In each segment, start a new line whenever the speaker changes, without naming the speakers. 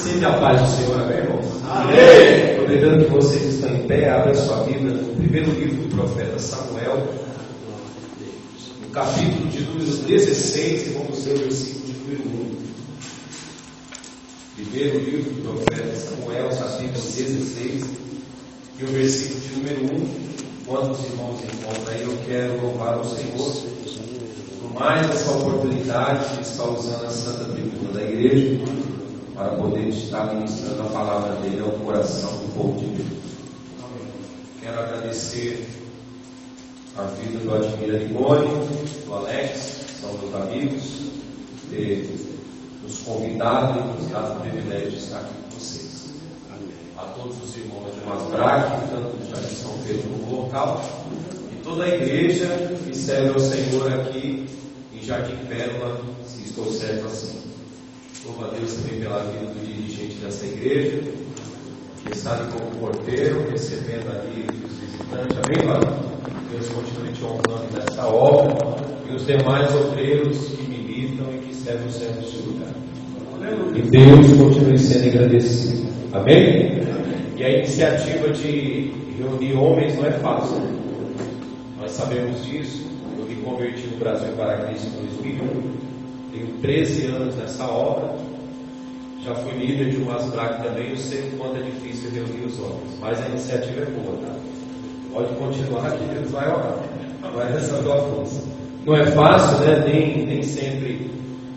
Sempre a paz do Senhor, amém, irmãos?
Amém!
Convidando que vocês estão em pé, abra sua Bíblia no primeiro livro do profeta Samuel, no capítulo de número 16, e vamos ler o versículo de número 1. Primeiro livro do profeta Samuel, capítulo 16, e o versículo de número 1. Quando os irmãos encontram aí, eu quero louvar o Senhor por mais essa oportunidade de estar usando a Santa Tribuna da igreja para poder estar ministrando a palavra dele ao coração do povo de Deus. Quero agradecer a vida do Admira Ligoni, do Alex, que são meus amigos, ter nos convidado e nos dado o privilégio de estar aqui com vocês. A todos os irmãos de Masbraque, tanto já de São Pedro no local, e toda a igreja que serve ao Senhor aqui em Jardim Pérola, se estou certo assim. Louvo a Deus também pela vida do dirigente dessa igreja, que está ali como porteiro, recebendo ali os visitantes. Amém, Varão? Deus continue te honrando nessa obra, e os demais obreiros que militam e que servem o Senhor no seu lugar. E Deus continue sendo agradecido. Amém? E a iniciativa de reunir homens não é fácil. Nós sabemos disso. Eu me converti no Brasil para Cristo em 2001. Tenho 13 anos nessa obra. Já fui líder de um Masbraque também. Eu sei o quanto é difícil reunir os homens. Mas a iniciativa é boa, tá? Pode continuar que Deus vai orar. Vai nessa tua força. Não é fácil, né? Nem sempre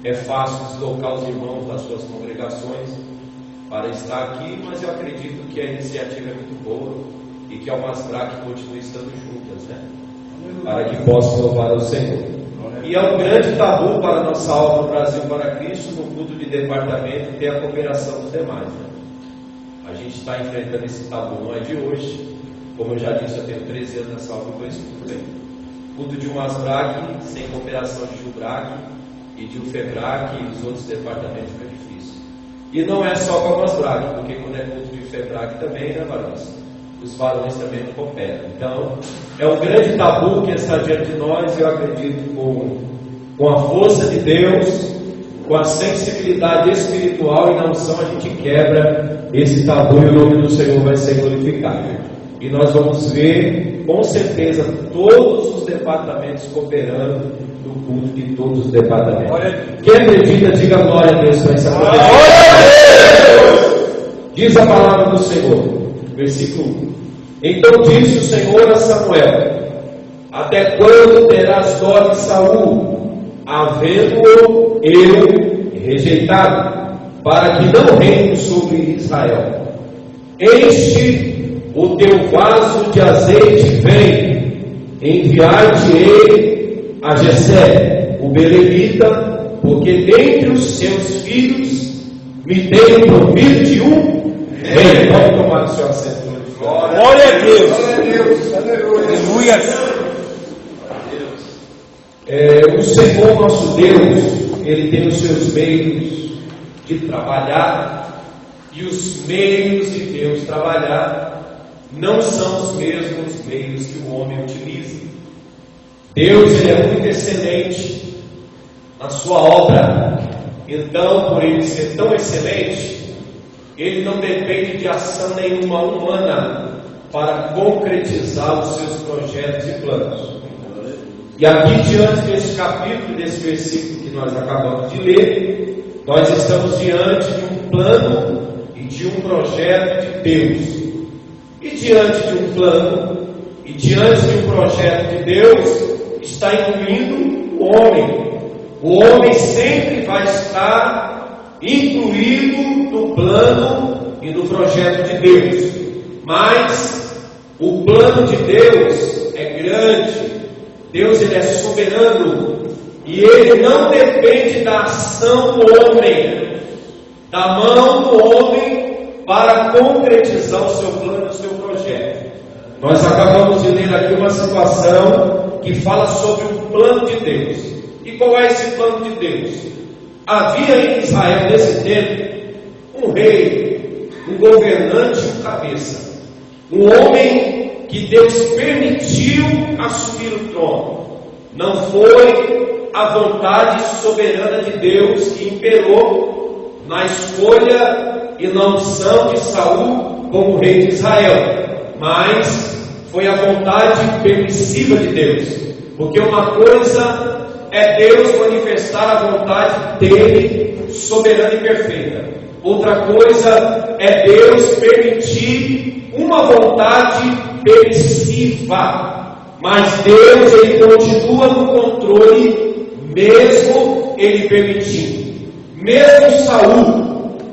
é fácil deslocar os irmãos das suas congregações para estar aqui, mas eu acredito que a iniciativa é muito boa e que a Masbraque continue estando juntas, né? Para que possa louvar o Senhor. E é um grande tabu para a nossa obra no Brasil para Cristo, no culto de departamento, ter a cooperação dos demais, né? A gente está enfrentando esse tabu, não é de hoje. Como eu já disse, eu tenho 13 anos nessa obra, eu conheço muito bem. Culto de um Masbraque, sem cooperação de Gilbraque e de Ufebraque e os outros departamentos fica difícil. E não é só com a Masbraque, porque quando é culto de Ufebraque também, né, varões? Os varões também não cooperam. Então, é um grande tabu que está diante de nós, e eu acredito com a força de Deus, com a sensibilidade espiritual e na unção, a gente quebra esse tabu e o nome do Senhor vai ser glorificado. E nós vamos ver, com certeza, todos os departamentos cooperando no culto de todos os departamentos. Quem acredita, diga glória a Deus para essa glória a Deus. Diz a palavra do Senhor, versículo 1. Então disse o Senhor a Samuel: até quando terás dó de Saul, havendo-o eu rejeitado, para que não reine sobre Israel? Enche o teu vaso de azeite, vem, enviar-te-ei a Jessé, o belemita, porque dentre os seus filhos me tenho provido de um rei. Pode tomar o seu assento.
Glória a Deus. Aleluia.
O Senhor nosso Deus, Ele tem os seus meios de trabalhar, e os meios de Deus trabalhar não são os mesmos meios que o homem utiliza. Deus, Ele é muito excelente na sua obra. Então, por Ele ser tão excelente, Ele não depende de ação nenhuma humana para concretizar os seus projetos e planos. E aqui, diante desse capítulo, desse versículo que nós acabamos de ler, nós estamos diante de um plano e de um projeto de Deus. E diante de um plano e diante de um projeto de Deus, está incluindo o homem. O homem sempre vai estar incluído no plano e no projeto de Deus. Mas o plano de Deus é grande. Deus, Ele é soberano, e Ele não depende da ação do homem, da mão do homem, para concretizar o seu plano e o seu projeto. Nós acabamos de ler aqui uma situação que fala sobre o plano de Deus. E qual é esse plano de Deus? Havia em Israel nesse tempo um rei, um governante, um cabeça, um homem que Deus permitiu assumir o trono. Não foi a vontade soberana de Deus que imperou na escolha e na unção de Saul como rei de Israel, mas foi a vontade permissiva de Deus, porque uma coisa é Deus manifestar a vontade dele soberana e perfeita, outra coisa é Deus permitir uma vontade permissiva. Mas Deus, ele continua no controle, mesmo ele permitindo. Mesmo Saul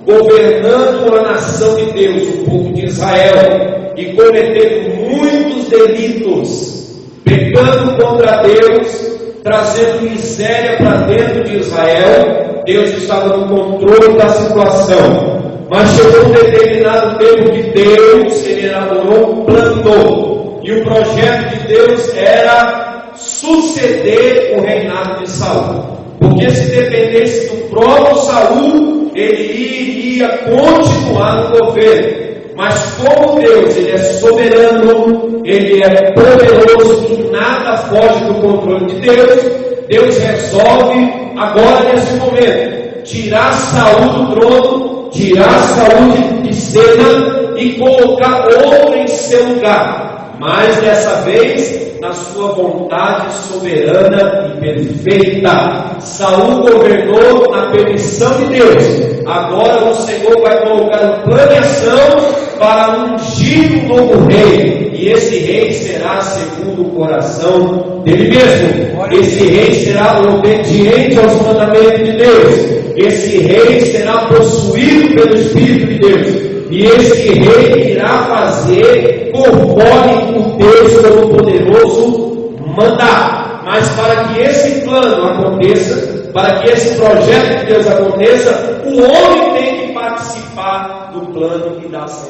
governando a nação de Deus, o povo de Israel, e cometendo muitos delitos, pecando contra Deus, trazendo miséria para dentro de Israel, Deus estava no controle da situação. Mas chegou um determinado tempo que Deus, ele elaborou um plano, e o projeto de Deus era suceder o reinado de Saul, porque se dependesse do próprio Saul, ele iria continuar no governo. Mas como Deus, ele é soberano, ele é poderoso e nada foge do controle de Deus, Deus resolve agora nesse momento tirar Saul do trono, tirar Saul de cena e colocar outro em seu lugar, mas dessa vez na sua vontade soberana e perfeita. Saul governou na permissão de Deus. Agora o Senhor vai colocar um plano em ação para ungir um novo rei, e esse rei será segundo o coração dele mesmo. Esse rei será obediente aos mandamentos de Deus. Esse rei será possuído pelo Espírito de Deus. E esse rei irá fazer conforme o Deus Todo-Poderoso mandar. Mas para que esse plano aconteça, para que esse projeto de Deus aconteça, o homem tem que participar do plano e da ação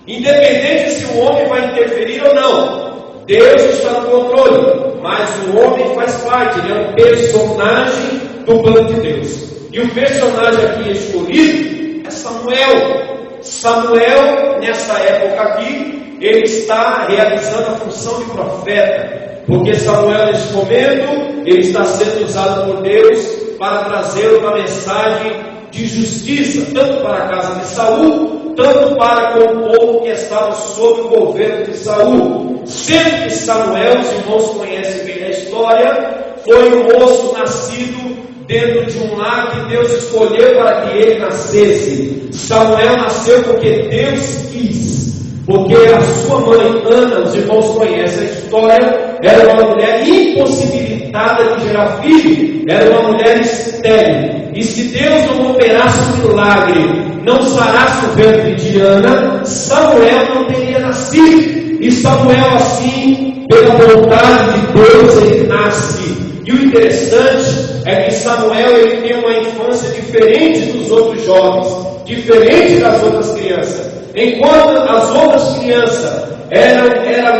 de Deus. Independente se o homem vai interferir ou não, Deus está no controle, mas o homem faz parte, ele é um personagem do plano de Deus. E o personagem aqui escolhido é Samuel. Samuel, nessa época aqui, ele está realizando a função de profeta, porque Samuel, nesse momento, ele está sendo usado por Deus para trazer uma mensagem de justiça, tanto para a casa de Saul, tanto para com o povo que estava sob o governo de Saul. Sendo que Samuel, os irmãos conhecem bem a história, foi um moço nascido dentro de um lar que Deus escolheu para que ele nascesse. Samuel nasceu porque Deus quis, porque a sua mãe Ana, os irmãos conhecem a história, era uma mulher impossibilitada de gerar filho, era uma mulher estéril, e se Deus não operasse um milagre, não sarasse o ventre de Ana, Samuel não teria nascido. E Samuel, assim, pela vontade de Deus, ele nasce. E o interessante é que Samuel, ele tem uma infância diferente dos outros jovens, diferente das outras crianças. Enquanto as outras crianças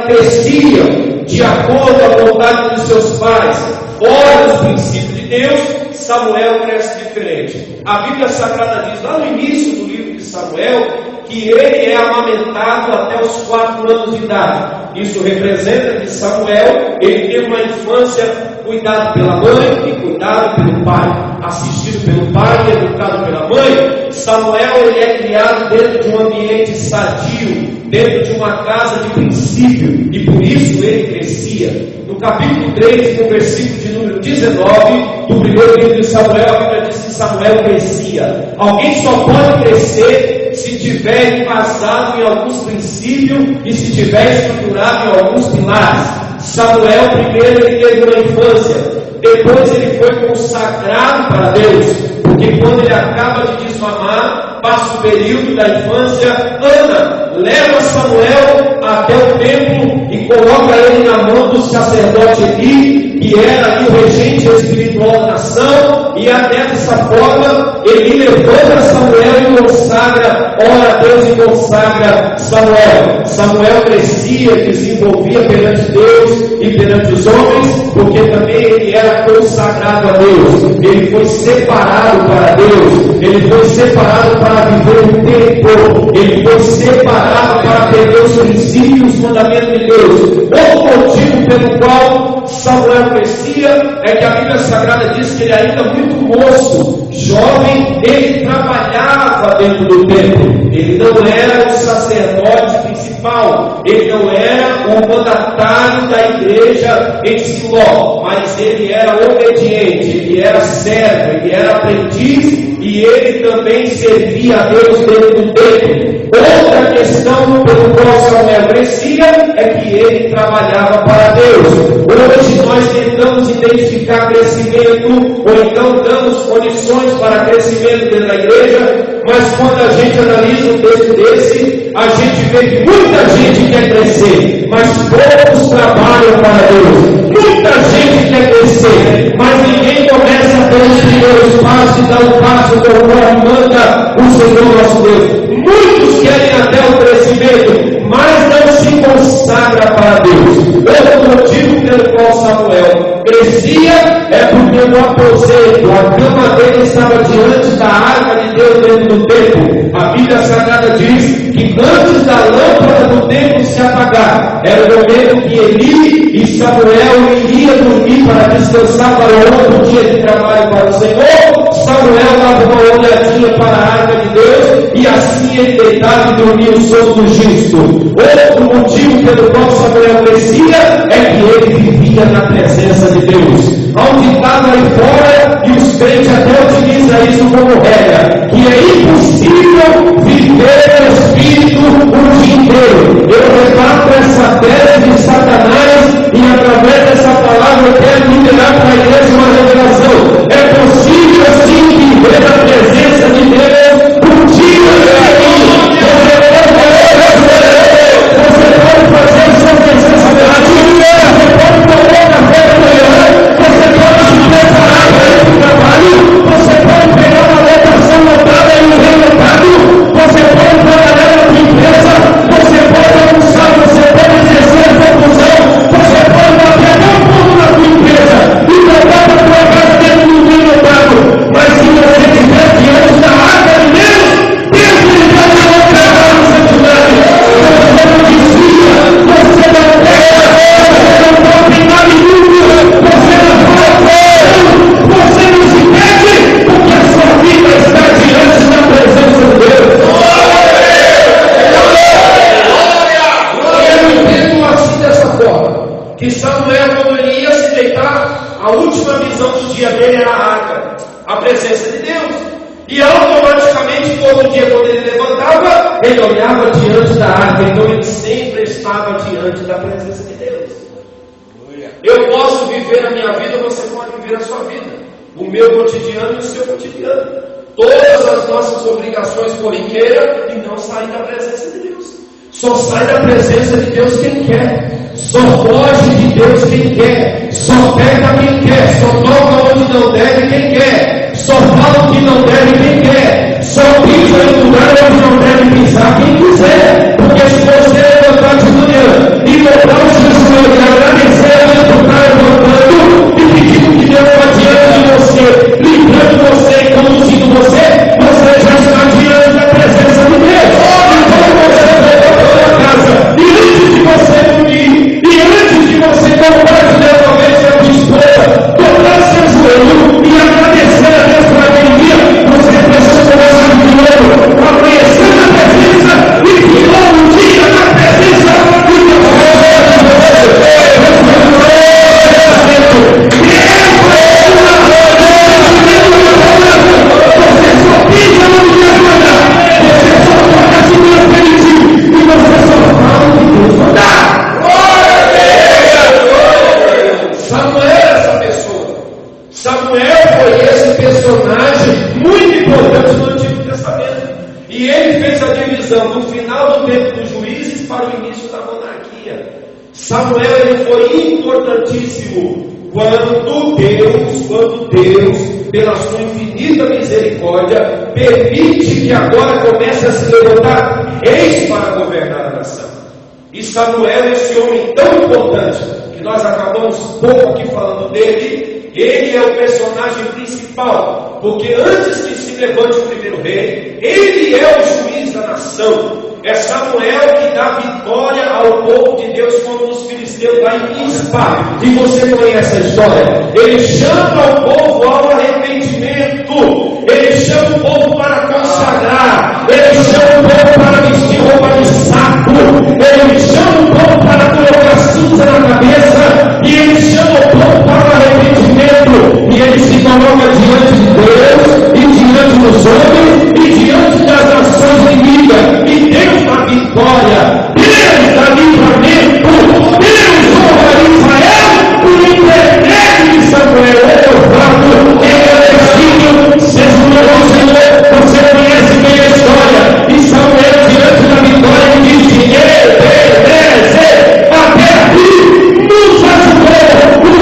cresciam de acordo com a vontade dos seus pais, fora dos princípios de Deus, Samuel cresce diferente. A Bíblia Sagrada diz lá no início do livro de Samuel que ele é amamentado até os 4 anos de idade. Isso representa que Samuel, ele teve uma infância cuidado pela mãe e cuidado pelo pai, assistido pelo pai e educado pela mãe. Samuel, ele é criado dentro de um ambiente sadio, dentro de uma casa de princípio, e por isso ele crescia. No capítulo 3, no versículo de número 19 do primeiro livro de Samuel, a Bíblia diz que Samuel crescia. Alguém só pode crescer se tiver embasado em alguns princípios e se tiver estruturado em alguns pilares. Samuel, primeiro, ele teve uma infância, depois ele foi consagrado para Deus, porque quando ele acaba de desmamar, passa o período da infância. Ana leva Samuel até o templo e coloca ele na mão do sacerdote Eli, que era ali o regente espiritual da nação, e até dessa forma ele levanta Samuel e consagra, ora a Deus e consagra Samuel. Samuel crescia e desenvolvia perante Deus e perante os homens, porque também ele era consagrado a Deus, ele foi separado para Deus, ele foi separado para viver o tempo, ele foi separado para perder os princípios e os mandamentos de Deus. Outro motivo pelo qual Samuel crescia é que a Bíblia Sagrada diz que ele ainda muito moço, jovem, ele trabalhava estava dentro do templo. Ele não era o sacerdote principal, ele não era o mandatário da igreja em Siló, mas ele era obediente, ele era servo, ele era aprendiz e ele também servia a Deus dentro do templo. Outra questão pelo qual Samuel crescia é que ele trabalhava para Deus. Hoje nós tentamos identificar crescimento, ou então damos condições para crescimento dentro da igreja, mas quando a gente analisa um texto desse, a gente vê que muita gente quer crescer, mas poucos trabalham para Deus. Muita gente quer crescer, mas ninguém começa pelos primeiros passos e dá o passo conforme manda o Senhor nosso Deus. Muitos querem até o crescimento, mas não se consagra para Deus. Outro motivo pelo qual Samuel crescia é porque no aposento, a cama dele estava diante da arca de Deus dentro do templo. A Bíblia Sagrada diz que antes da lâmpada do templo se apagar, era o momento que Eli e Samuel iriam dormir para descansar para o outro dia de trabalho para o Senhor. Samuel dava uma olhadinha para a arca de Deus e assim ele deitava e dormia o sono do justo. Outro motivo pelo qual Samuel crescia é que ele vivia na presença de Deus. Há um ditado aí fora, e os crentes até utilizam isso como regra, que é impossível viver no Espírito o dia inteiro. Eu rebato essa tese de Satanás e através dessa palavra eu quero liberar para a igreja uma revelação. É possível sim viver na presença de Deus um dia inteiro. Você pode fazer sua presença pela dia, você pode tomar café da manhã, você pode se preparar para o trabalho, você pode pegar uma lotação lotada e um relotado, você pode trabalhar na sua empresa, você pode almoçar, você pode exercer a função, você pode bater até um pouco na sua empresa e levar para a sua casa dentro do relotado, mas se você estiver diante da arca de Deus, Deus lhe dá uma outra arma santidade. Você não desvia, você não pega, você não toca em nada inútil, você não fala você não se perde, porque a sua vida está diante da presença de Deus. Eu entendo assim dessa forma, que Samuel, quando ele ia se deitar, a última visão do dia dele era a arca, a presença de Deus. E automaticamente, todo dia, quando ele levantava, ele olhava diante da arca, então ele sempre estava diante da presença de Deus. Eu posso viver a minha vida, você pode viver a sua vida. O meu cotidiano e o seu cotidiano. Todas as nossas obrigações corriqueiras e não sair da presença de Deus. Só sai da presença de Deus quem quer. Só foge de Deus quem quer. Só pega quem quer. Só toca onde não deve quem quer. Só fala o que não deve quem quer. Só pisa em lugar onde não deve pisar quem quiser. Porque se você levantar de manhã e botar o seu joelho e agradecer a Deus por estar levantando e pedindo que Deus vá diante de você, livrando você e conduzindo você, você já está diante da presença de Deus. Então você vai para a sua casa e antes de você dormir e antes de você compartilhar talvez a tua esposa, dobrar seu joelho e agradecer a Deus por aquele dia, você precisa começar de novo, amanhecer na presença e final do dia na presença de Deus. Samuel foi esse personagem muito importante no Antigo Testamento. E ele fez a divisão do final do tempo dos juízes para o início da monarquia. Samuel ele foi importantíssimo quando Deus, pela sua infinita misericórdia, permite que agora comece a se levantar reis para governar a nação. E Samuel, esse homem tão importante, que nós acabamos pouco aqui falando dele, ele é o personagem principal, porque antes que se levante o primeiro rei, ele é o juiz da nação. É Samuel que dá vitória ao povo de Deus contra os filisteus lá em Mispa. E você conhece a história. Ele chama o povo ao arrependimento. Ele chama o povo para consagrar. Ele chama o povo para vestir roupa de saco, ele chama o povo para colocar cinza na cabeça, e ele chama o povo para o arrependimento, e ele se coloca diante de Deus, e diante dos homens, e diante das nações inimigas, e Deus dá vitória, Deus dá livramento, Deus honra Israel por intermédio de Samuel. Louvado, agradecido seja o meu Senhor. Você conhece bem a história, e Samuel diante da vitória disse: Ebenezer, até aqui nos ajudou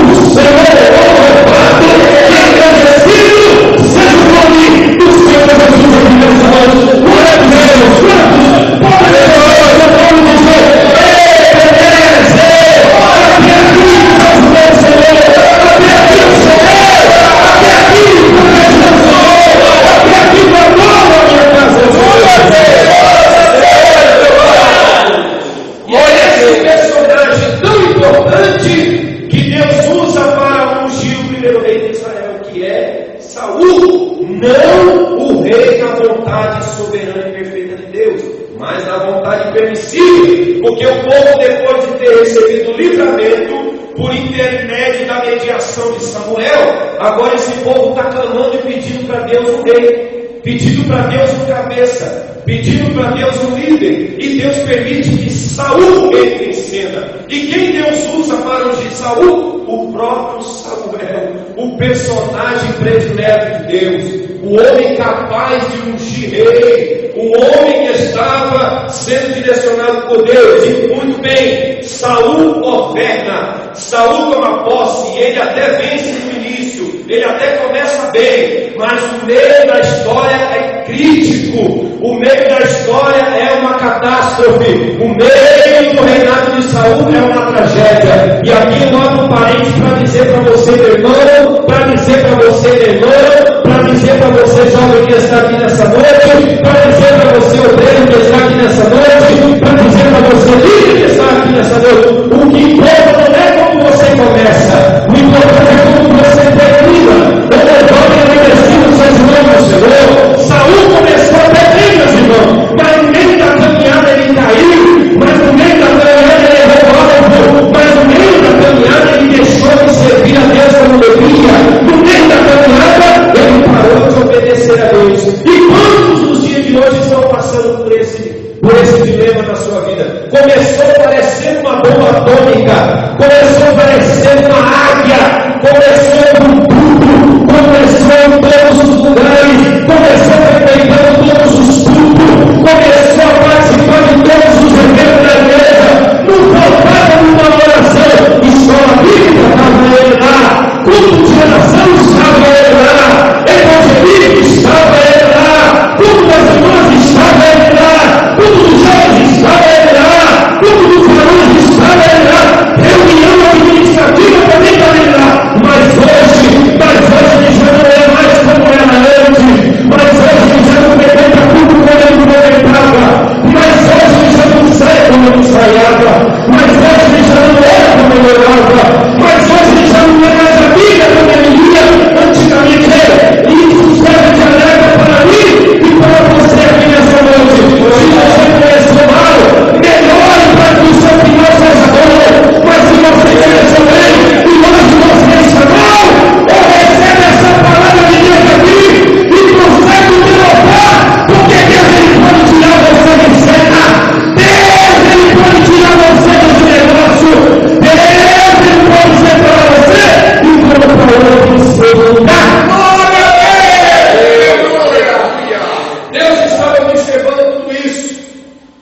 o Senhor. Louvado e agradecido seja o nome do Senhor Jesus aqui nessa noite. Glória a Deus, quantos podem dizer: Ebenezer, até aqui nos ajudou o Senhor, até aqui o Senhor, até aqui o Senhor, até aqui guardou a minha casa. E é esse personagem tão importante que Deus usa para ungir o primeiro rei de Israel, que é Saul, não o rei da vontade soberana e perfeita de Deus, mas da vontade permissível, porque o povo, depois de ter recebido o livramento por intermédio da mediação de Samuel, agora esse povo está clamando e pedindo para Deus um rei, pedindo para Deus um cabeça, pedindo para Deus um líder, e Deus permite que Saul entre em cena. E quem Deus usa para ungir Saul? O próprio Samuel, o personagem predileto de Deus, o homem capaz de ungir rei, o homem que estava sendo direcionado por Deus. E muito bem, Saul governa, Saul toma posse, e ele até vence no início, ele até começa bem, mas o meio da história é crítico, o meio da história é uma catástrofe, o meio do reinado de Saul é uma tragédia. E aqui eu abro um parênteses para dizer para você, meu irmão, para dizer para você, minha irmã, para dizer para você, jovem que está aqui nessa noite, para dizer para você, obreiro que está aqui nessa noite, para dizer para você, líder que está aqui nessa noite: o que importa não é como você começa, o importante é como você termina. O louvado e agradecido seja o nome do Senhor. Saul começou até bem, meus irmãos, mas no meio da caminhada ele caiu, mas no meio da caminhada ele errou alvo, mas no meio da caminhada ele deixou de servir a Deus como devia, no meio da caminhada ele parou de obedecer a Deus. E quantos nos dias de hoje estão passando por esse dilema na sua vida? Começou parecendo uma bomba atômica, começou parecendo uma águia, começou com tudo, começou em todos os lugares, começou frequentando todos os cultos, começou a participar de todos os eventos da igreja, não faltava uma oração, escola bíblica estava ele lá, culto de oração estava ele lá, evangelismo estava ele lá, culto das irmãs estava ele lá, culto dos jovens estava ele lá, culto dos varões estava ele lá, reunião administrativa também estava ele lá. Mas hoje ele já não é mais como era antes, mas hoje ele já não frequenta tudo como ele frequentava, mas hoje ele já não sai como ele ensaiava, mas hoje ele já não era como ele orava, mas hoje ele já não é mais a vida como ele ia antigamente. E isso serve de alerta para mim e para você aqui nessa noite. Se você conheceu mal, melhore para que o seu final seja bom, mas se você conheceu bem e hoje você está mal, ou recebe essa palavra de Deus aqui e consegue me louvar, porque Deus ele pode tirar você de cena, Deus ele pode tirar você desse negócio, Deus ele pode separar você e colocar outro em seu lugar. Deus estava observando tudo isso,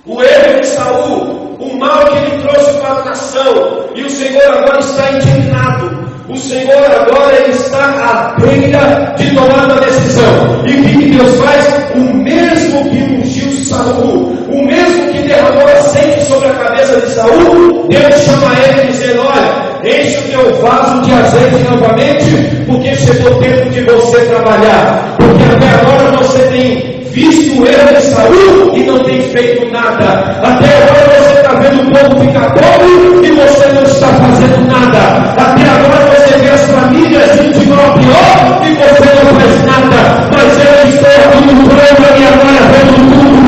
o erro de Saul, o mal que ele trouxe para a nação, e o Senhor agora está indignado. O Senhor agora ele está à beira de tomar uma decisão. E o que Deus faz? O mesmo que ungiu Saul, o mesmo que derramou azeite sobre a cabeça de Saul, Deus chama ele dizendo: olha, enche o teu vaso de azeite novamente, porque chegou o tempo de você trabalhar. Porque até agora você tem visto o erro de Saul e não tem feito nada. Até agora você está vendo o povo ficar pobre e você não está fazendo nada. Até agora você vê as famílias indo de mal a pior e você não faz nada. Mas eu estou aqui no plano e agora vendo tudo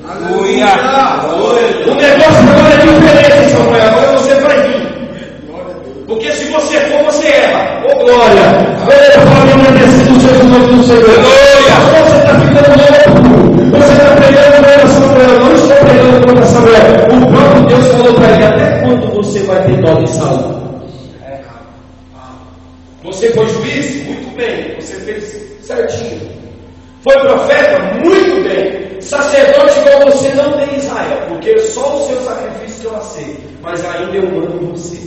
Aleluia.
O negócio agora é diferente, Samuel. Agora você vai vir. Porque se você for, você erra. Ô glória! Agora eu falo agradecido o seu nome do Senhor. Glória! Você está ficando louco. Você está pregando contra Samuel. Eu não estou pregando contra Samuel. O próprio Deus falou para ele: até quando você vai ter dó de Saul? Você foi juiz? Muito bem. Você fez certinho. Foi profeta? Muito bem. Sacerdote igual você não tem Israel, porque só o seu sacrifício que eu aceito, mas ainda eu mando você.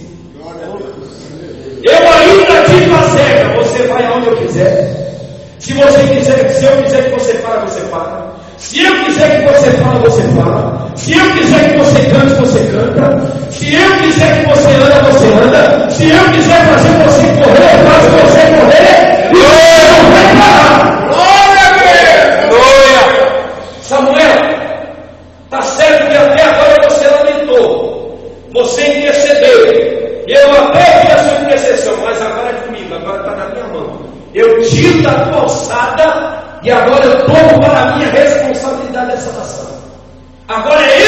Eu ainda te fazer, você vai aonde eu quiser. Se você quiser, se eu quiser que você para, você para. Se eu quiser que você fala, você fala. Se eu quiser que você cante, você canta. Se eu quiser que você anda, você anda. Se eu quiser fazer você correr, eu faço você correr. E você não vai parar. Glória! Samuel, está certo que até agora você lamentou, você intercedeu. Eu até vi a sua intercessão, mas agora é comigo, agora está na minha mão. Eu tiro da tua alçada e agora eu tomo para a minha responsabilidade essa nação. Agora é